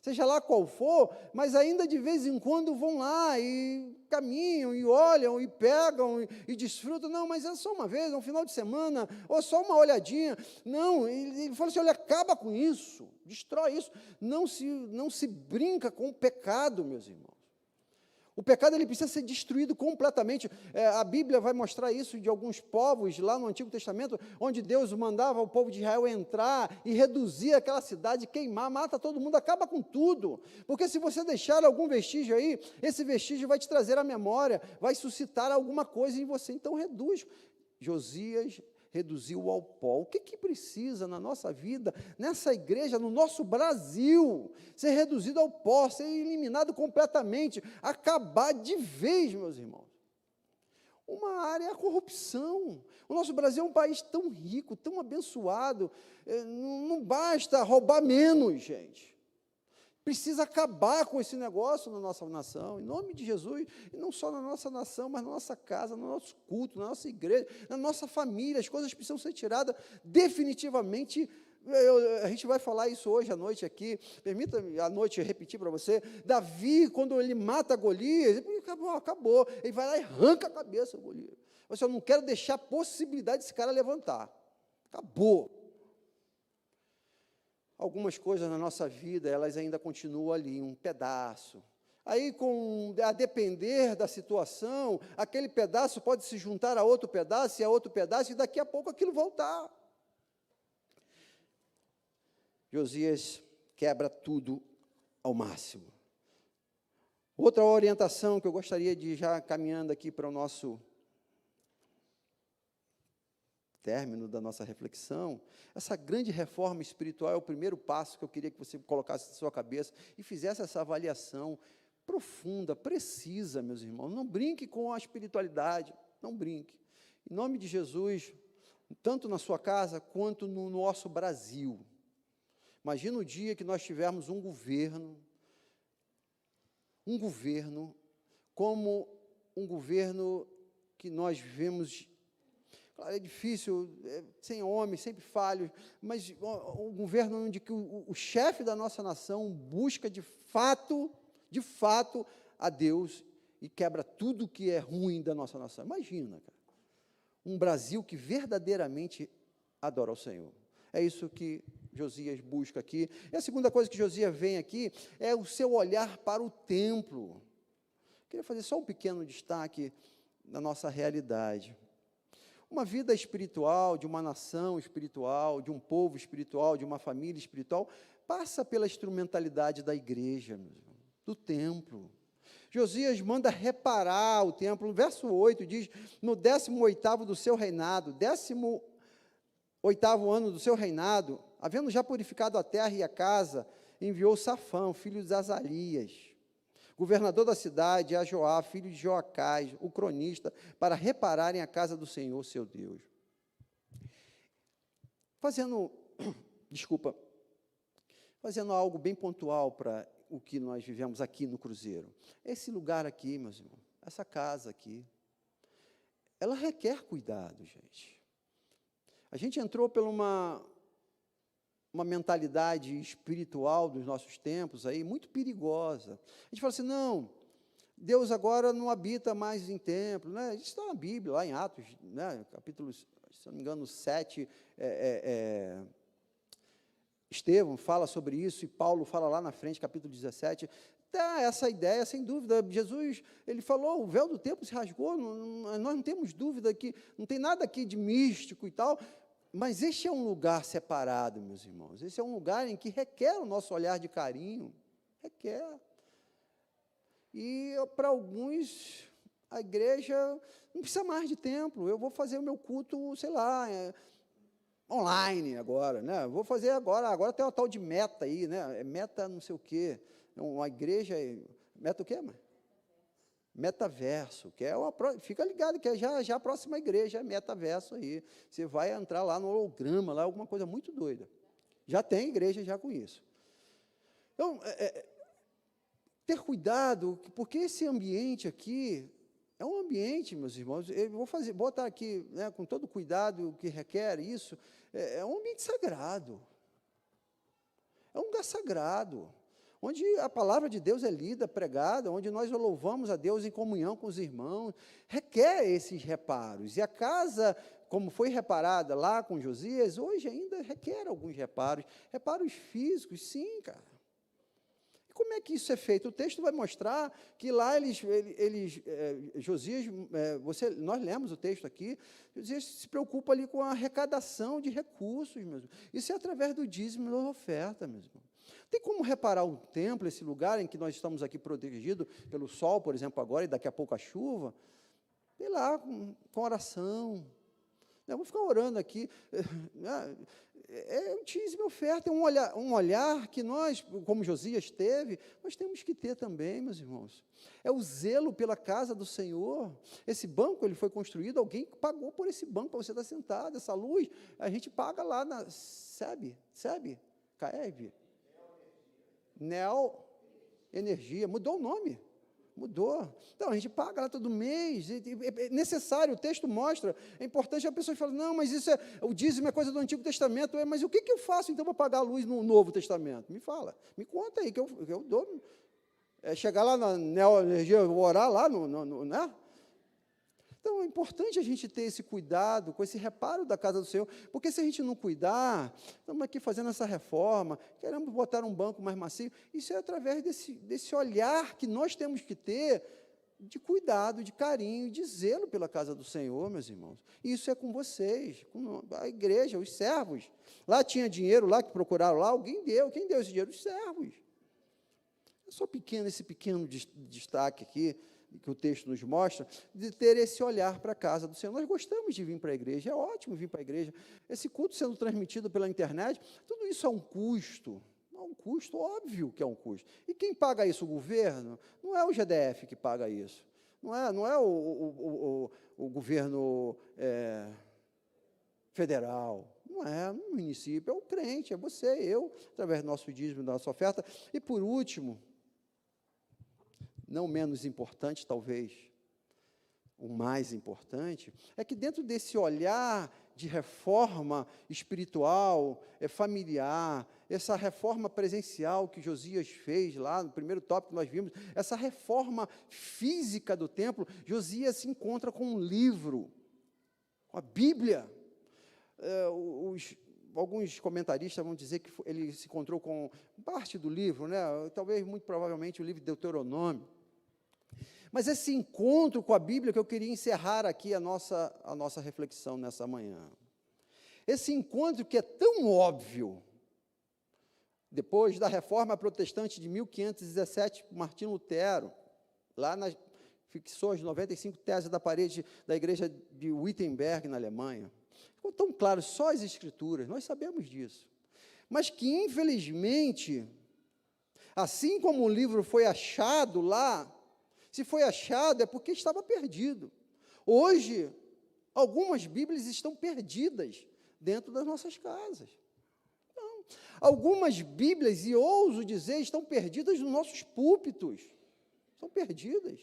seja lá qual for, mas ainda de vez em quando vão lá e caminham, e olham, e pegam, e desfrutam. Não, mas é só uma vez, é um final de semana, ou só uma olhadinha. Não, ele fala assim, olha, acaba com isso, destrói isso. Não se brinca com o pecado, meus irmãos. O pecado ele precisa ser destruído completamente. A Bíblia vai mostrar isso de alguns povos lá no Antigo Testamento, onde Deus mandava o povo de Israel entrar e reduzir aquela cidade, queimar, mata todo mundo, acaba com tudo. Porque se você deixar algum vestígio aí, esse vestígio vai te trazer à memória, vai suscitar alguma coisa em você. Então reduz. Josias reduziu ao pó. O que precisa na nossa vida, nessa igreja, no nosso Brasil, ser reduzido ao pó, ser eliminado completamente, acabar de vez, meus irmãos? Uma área é a corrupção. O nosso Brasil é um país tão rico, tão abençoado, não basta roubar menos, gente. Precisa acabar com esse negócio na nossa nação, em nome de Jesus, e não só na nossa nação, mas na nossa casa, no nosso culto, na nossa igreja, na nossa família. As coisas precisam ser tiradas definitivamente. A gente vai falar isso hoje à noite aqui. Permita-me à noite repetir para você. Davi, quando ele mata Golias, acabou. Ele vai lá e arranca a cabeça do Golias. Eu não quero deixar a possibilidade desse cara levantar. Acabou. Algumas coisas na nossa vida, elas ainda continuam ali, um pedaço. Aí, a depender da situação, aquele pedaço pode se juntar a outro pedaço, e a outro pedaço, e daqui a pouco aquilo voltar. Josias quebra tudo ao máximo. Outra orientação que eu gostaria de já caminhando aqui para o nosso término da nossa reflexão, essa grande reforma espiritual é o primeiro passo que eu queria que você colocasse na sua cabeça e fizesse essa avaliação profunda, precisa, meus irmãos. Não brinque com a espiritualidade, não brinque. Em nome de Jesus, tanto na sua casa quanto no nosso Brasil. Imagina o dia que nós tivermos um governo como um governo que nós vivemos. Claro, é difícil, sem homens, sempre falhos, mas um governo onde que o chefe da nossa nação busca de fato, a Deus e quebra tudo que é ruim da nossa nação. Imagina, cara, um Brasil que verdadeiramente adora ao Senhor. É isso que Josias busca aqui. E a segunda coisa que Josias vem aqui é o seu olhar para o templo. Queria fazer só um pequeno destaque da nossa realidade. Uma vida espiritual, de uma nação espiritual, de um povo espiritual, de uma família espiritual, passa pela instrumentalidade da igreja, do templo. Josias manda reparar o templo. No verso 8 diz, no 18º do seu reinado, 18º ano do seu reinado, havendo já purificado a terra e a casa, enviou Safã, filho de Azarias, governador da cidade, a Joá, filho de Joacás, o cronista, para repararem a casa do Senhor, seu Deus. Fazendo algo bem pontual para o que nós vivemos aqui no Cruzeiro. Esse lugar aqui, meus irmãos, essa casa aqui, ela requer cuidado, gente. A gente entrou por uma mentalidade espiritual dos nossos tempos aí, muito perigosa. A gente fala assim, não, Deus agora não habita mais em templo, né? Isso está na Bíblia, lá em Atos, né? Capítulo, se não me engano, 7, Estevão fala sobre isso, e Paulo fala lá na frente, capítulo 17, dá essa ideia, sem dúvida. Jesus, ele falou, o véu do templo se rasgou, nós não temos dúvida que não tem nada aqui de místico e tal, mas este é um lugar separado, meus irmãos, esse é um lugar em que requer o nosso olhar de carinho, requer. E para alguns, a igreja não precisa mais de templo, eu vou fazer o meu culto, sei lá, online agora, né? Vou fazer agora tem uma tal de meta aí, né? Meta não sei o quê, uma igreja, meta o quê, mãe? Metaverso, que é fica ligado, que é já a próxima igreja, é metaverso aí, você vai entrar lá no holograma, lá alguma coisa muito doida, já tem igreja já com isso. Então, ter cuidado, porque esse ambiente aqui, é um ambiente, meus irmãos, eu vou botar aqui, né, com todo o cuidado que requer isso, é um ambiente sagrado, é um lugar sagrado, onde a palavra de Deus é lida, pregada, onde nós louvamos a Deus em comunhão com os irmãos, requer esses reparos, e a casa, como foi reparada lá com Josias, hoje ainda requer alguns reparos físicos, sim, cara. Como é que isso é feito? O texto vai mostrar que lá Josias, nós lemos o texto aqui, Josias se preocupa ali com a arrecadação de recursos, mesmo. Isso é através do dízimo e da oferta, mesmo. Tem como reparar o templo, esse lugar em que nós estamos aqui protegidos pelo sol, por exemplo, agora, e daqui a pouco a chuva? Sei lá, com oração. Eu vou ficar orando aqui. É um dízimo e oferta, é um olhar que nós, como Josias teve, nós temos que ter também, meus irmãos. É o zelo pela casa do Senhor. Esse banco, ele foi construído, alguém pagou por esse banco para você estar sentado. Essa luz, a gente paga lá na SEB, CAEV, Neo Energia, mudou o nome. Mudou. Então, a gente paga lá todo mês, é necessário, o texto mostra, é importante, a pessoa fala, não, mas isso o dízimo é coisa do Antigo Testamento, mas o que eu faço, então, para pagar a luz no Novo Testamento? Me fala, me conta aí, que eu dou. Chegar lá na Neoenergia, eu vou orar lá, né? Então, é importante a gente ter esse cuidado, com esse reparo da casa do Senhor, porque se a gente não cuidar, estamos aqui fazendo essa reforma, queremos botar um banco mais macio, isso é através desse olhar que nós temos que ter, de cuidado, de carinho, de zelo pela casa do Senhor, meus irmãos. E isso é com vocês, com a igreja, os servos. Lá tinha dinheiro, lá que procuraram lá, alguém deu. Quem deu esse dinheiro? Os servos. É só esse pequeno destaque aqui, que o texto nos mostra, de ter esse olhar para a casa do Senhor. Nós gostamos de vir para a igreja, é ótimo vir para a igreja. Esse culto sendo transmitido pela internet, tudo isso é um custo. É um custo, óbvio que é um custo. E quem paga isso? O governo? Não é o GDF que paga isso. Não é o governo federal. Não é o município, é o crente, é você, eu, através do nosso dízimo, da nossa oferta. E, por último, não menos importante, talvez, o mais importante, é que dentro desse olhar de reforma espiritual, familiar, essa reforma presencial que Josias fez lá, no primeiro tópico que nós vimos, essa reforma física do templo, Josias se encontra com um livro, com a Bíblia. Alguns comentaristas vão dizer que ele se encontrou com parte do livro, né? Talvez, muito provavelmente, o livro de Deuteronômio. Mas esse encontro com a Bíblia que eu queria encerrar aqui a nossa reflexão nessa manhã. Esse encontro que é tão óbvio, depois da Reforma Protestante de 1517, Martinho Lutero, fixou as 95 teses da parede da igreja de Wittenberg, na Alemanha. Ficou tão claro, só as Escrituras, nós sabemos disso. Mas que, infelizmente, assim como o livro foi achado lá, se foi achado, é porque estava perdido. Hoje, algumas Bíblias estão perdidas dentro das nossas casas. Não, Algumas Bíblias, e ouso dizer, estão perdidas nos nossos púlpitos. Estão perdidas.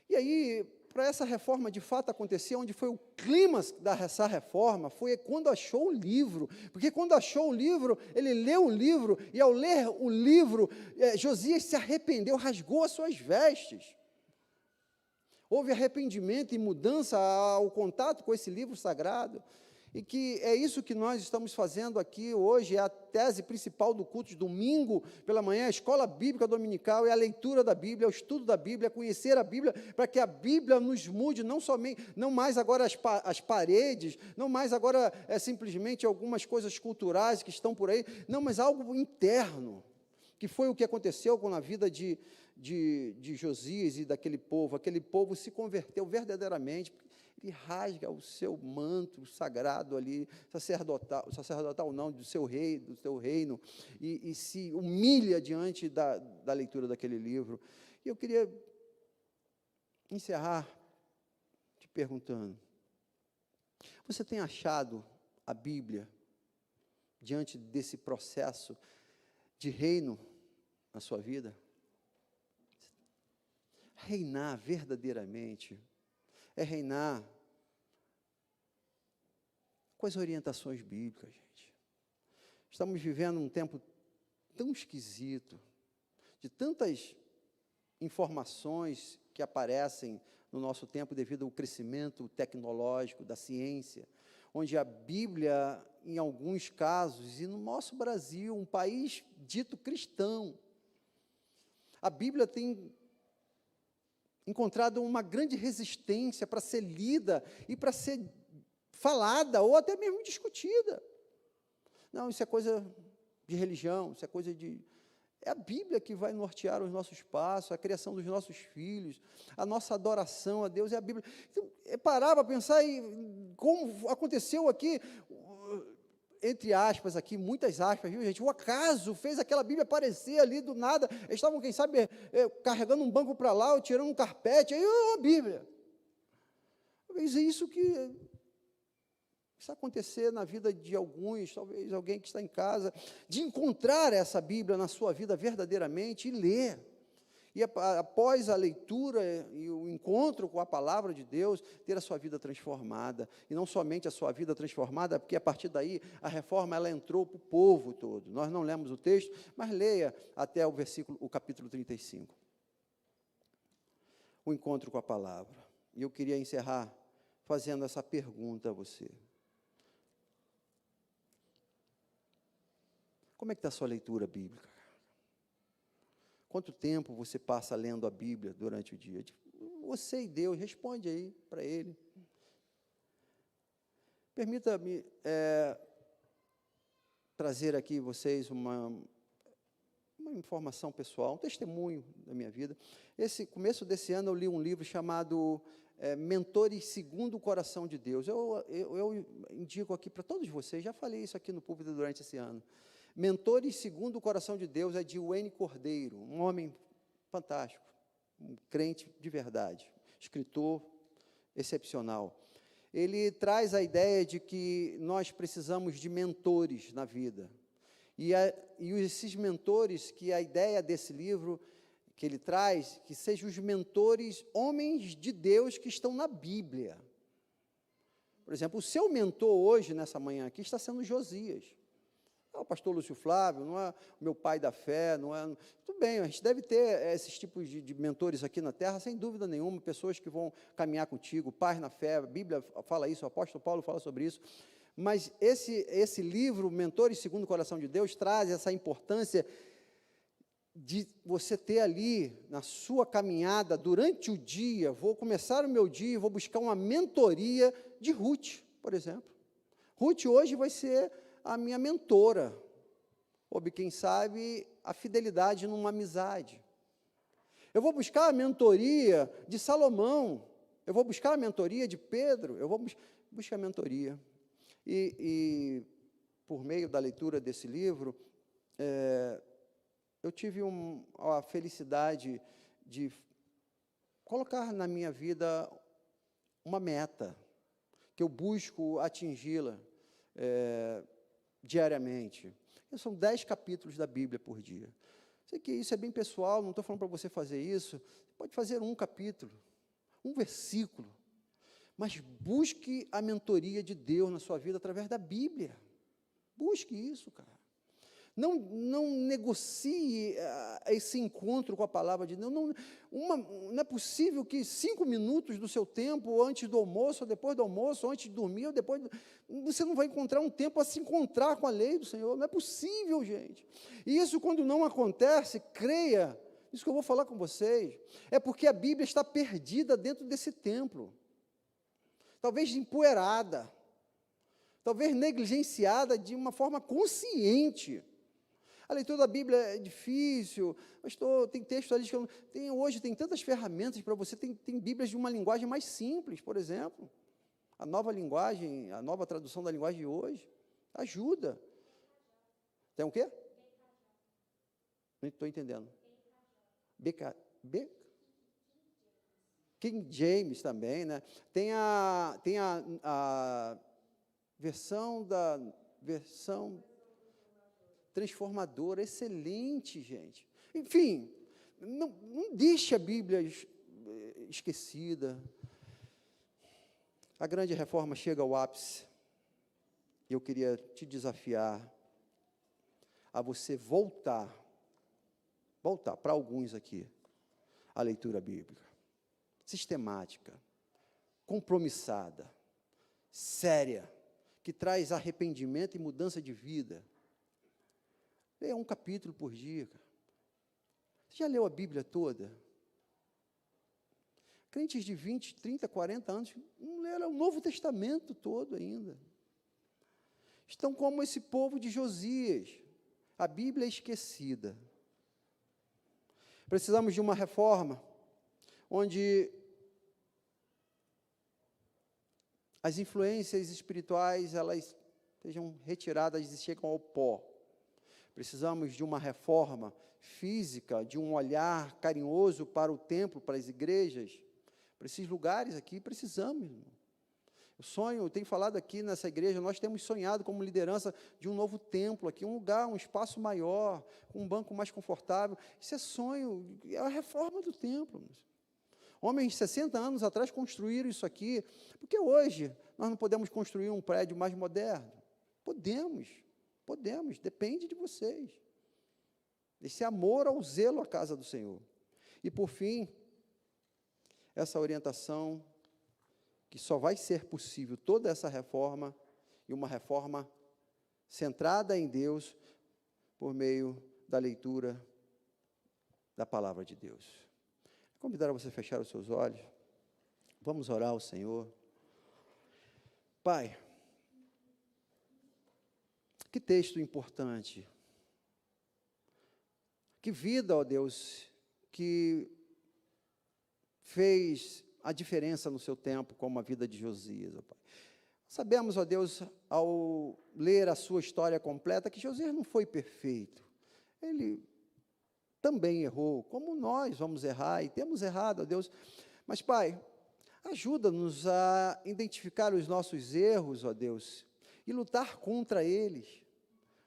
E aí, para essa reforma de fato acontecer, onde foi o clímax dessa reforma, foi quando achou o livro. Porque quando achou o livro, ele leu o livro, e ao ler o livro, Josias se arrependeu, rasgou as suas vestes. Houve arrependimento e mudança ao contato com esse livro sagrado. E que é isso que nós estamos fazendo aqui hoje, é a tese principal do culto de domingo pela manhã, a escola bíblica dominical, é a leitura da Bíblia, é o estudo da Bíblia, é conhecer a Bíblia, para que a Bíblia nos mude, não mais agora as paredes, não mais agora simplesmente algumas coisas culturais que estão por aí, não, mas algo interno, que foi o que aconteceu com a vida de Josias e daquele povo. Aquele povo se converteu verdadeiramente. Ele rasga o seu manto sagrado ali, sacerdotal não, do seu rei, do seu reino, e se humilha diante da leitura daquele livro. E eu queria encerrar te perguntando, você tem achado a Bíblia diante desse processo de reino na sua vida? Reinar verdadeiramente é reinar com as orientações bíblicas, gente. Estamos vivendo um tempo tão esquisito, de tantas informações que aparecem no nosso tempo devido ao crescimento tecnológico da ciência, onde a Bíblia, em alguns casos, e no nosso Brasil, um país dito cristão, a Bíblia tem encontrado uma grande resistência para ser lida e para ser falada, ou até mesmo discutida. Não, isso é coisa de religião, isso é coisa de... É a Bíblia que vai nortear os nossos passos, a criação dos nossos filhos, a nossa adoração a Deus, é a Bíblia. Então, parar para pensar em como aconteceu aqui, entre aspas aqui, muitas aspas, viu, gente? O acaso fez aquela Bíblia aparecer ali do nada. Eles estavam, quem sabe, carregando um banco para lá, ou tirando um carpete, aí a Bíblia. Talvez é isso que isso acontecer na vida de alguns, talvez alguém que está em casa, de encontrar essa Bíblia na sua vida verdadeiramente e ler. E após a leitura e o encontro com a palavra de Deus, ter a sua vida transformada. E não somente a sua vida transformada, porque a partir daí a reforma ela entrou para o povo todo. Nós não lemos o texto, mas leia até o capítulo 35. O encontro com a palavra. E eu queria encerrar fazendo essa pergunta a você. Como é que está a sua leitura bíblica? Quanto tempo você passa lendo a Bíblia durante o dia? Você e Deus, responde aí para Ele. Permita-me trazer aqui vocês uma informação pessoal, um testemunho da minha vida. Começo desse ano eu li um livro chamado Mentores Segundo o Coração de Deus. Eu indico aqui para todos vocês, já falei isso aqui no púlpito durante esse ano. Mentores Segundo o Coração de Deus, é de Wayne Cordeiro, um homem fantástico, um crente de verdade, escritor excepcional. Ele traz a ideia de que nós precisamos de mentores na vida. E esses mentores, que a ideia desse livro que ele traz, que sejam os mentores, homens de Deus que estão na Bíblia. Por exemplo, o seu mentor hoje, nessa manhã aqui, está sendo Josias. Não é o pastor Lúcio Flávio, não é o meu pai da fé, não é... Tudo bem, a gente deve ter esses tipos de mentores aqui na terra, sem dúvida nenhuma, pessoas que vão caminhar contigo, pais na fé, a Bíblia fala isso, o apóstolo Paulo fala sobre isso, mas esse livro, Mentores Segundo o Coração de Deus, traz essa importância de você ter ali, na sua caminhada, durante o dia, vou começar o meu dia, vou buscar uma mentoria de Ruth, por exemplo. Ruth hoje vai ser a minha mentora, ou quem sabe a fidelidade numa amizade. Eu vou buscar a mentoria de Salomão, eu vou buscar a mentoria de Pedro, eu vou buscar a mentoria. E por meio da leitura desse livro, eu tive a felicidade de colocar na minha vida uma meta, que eu busco atingi-la. diariamente. São 10 capítulos da Bíblia por dia. Sei que isso é bem pessoal, não estou falando para você fazer isso. Você pode fazer um capítulo, um versículo, mas busque a mentoria de Deus na sua vida através da Bíblia. Busque isso, cara. Não negocie esse encontro com a palavra de Deus. Não é possível que 5 minutos do seu tempo, ou antes do almoço, ou depois do almoço, ou antes de dormir, ou depois... Você não vai encontrar um tempo a se encontrar com a lei do Senhor. Não é possível, gente. E isso, quando não acontece, creia, isso que eu vou falar com vocês, é porque a Bíblia está perdida dentro desse templo. Talvez empoeirada, talvez negligenciada de uma forma consciente. A leitura da Bíblia é difícil, pastor, tem textos ali que hoje tem tantas ferramentas para você, tem Bíblias de uma linguagem mais simples, por exemplo. A nova linguagem, a nova tradução da linguagem de hoje, ajuda. Tem o quê? Não estou entendendo. King James também, né? Tem a versão transformadora, excelente, gente. Enfim, não deixe a Bíblia esquecida. A grande reforma chega ao ápice. Eu queria te desafiar a você voltar para alguns aqui, a leitura bíblica, sistemática, compromissada, séria, que traz arrependimento e mudança de vida. Leia um capítulo por dia, cara. Você já leu a Bíblia toda? Crentes de 20, 30, 40 anos não leram o Novo Testamento todo ainda. Estão como esse povo de Josias. A Bíblia é esquecida. Precisamos de uma reforma onde as influências espirituais elas sejam retiradas e chegam ao pó. Precisamos de uma reforma física, de um olhar carinhoso para o templo, para as igrejas, para esses lugares aqui, precisamos. Eu tenho falado aqui nessa igreja, nós temos sonhado como liderança de um novo templo aqui, um lugar, um espaço maior, um banco mais confortável. Isso é sonho, é a reforma do templo. Homens de 60 anos atrás construíram isso aqui, porque hoje nós não podemos construir um prédio mais moderno. Podemos, depende de vocês. Esse amor ao zelo à casa do Senhor. E, por fim, essa orientação, que só vai ser possível toda essa reforma, e uma reforma centrada em Deus, por meio da leitura da palavra de Deus. Vou convidar você a fechar os seus olhos. Vamos orar ao Senhor. Pai, que texto importante. Que vida, ó Deus, que fez a diferença no seu tempo, como a vida de Josias, ó Pai. Sabemos, ó Deus, ao ler a sua história completa, que Josias não foi perfeito. Ele também errou, como nós vamos errar, e temos errado, ó Deus. Mas, Pai, ajuda-nos a identificar os nossos erros, ó Deus, e lutar contra eles,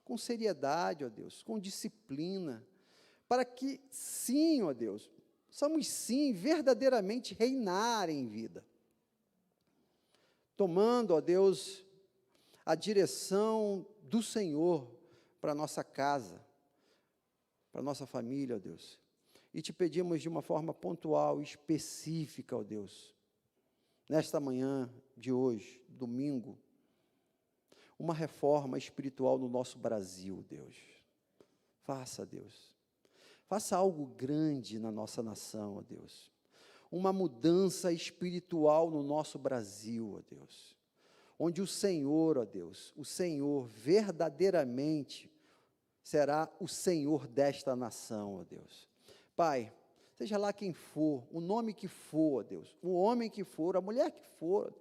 com seriedade, ó Deus, com disciplina, para que, sim, ó Deus, possamos, sim, verdadeiramente reinar em vida. Tomando, ó Deus, a direção do Senhor para a nossa casa, para a nossa família, ó Deus. E te pedimos de uma forma pontual, específica, ó Deus, nesta manhã de hoje, domingo, uma reforma espiritual no nosso Brasil, Deus. Faça, Deus. Faça algo grande na nossa nação, ó Deus. Uma mudança espiritual no nosso Brasil, ó Deus. Onde o Senhor, ó Deus, o Senhor verdadeiramente será o Senhor desta nação, ó Deus. Pai, seja lá quem for, o nome que for, ó Deus, o homem que for, a mulher que for,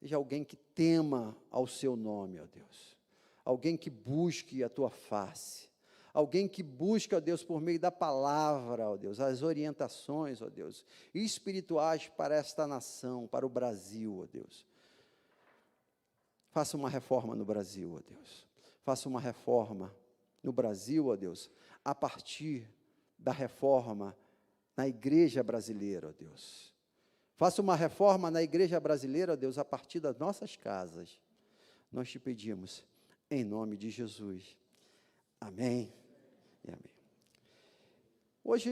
seja alguém que tema ao seu nome, ó Deus. Alguém que busque a tua face. Alguém que busque, ó Deus, por meio da palavra, ó Deus, as orientações, ó Deus, espirituais para esta nação, para o Brasil, ó Deus. Faça uma reforma no Brasil, ó Deus. Faça uma reforma no Brasil, ó Deus, a partir da reforma na igreja brasileira, ó Deus. Faça uma reforma na igreja brasileira, ó Deus, a partir das nossas casas. Nós te pedimos, em nome de Jesus. Amém e amém. Hoje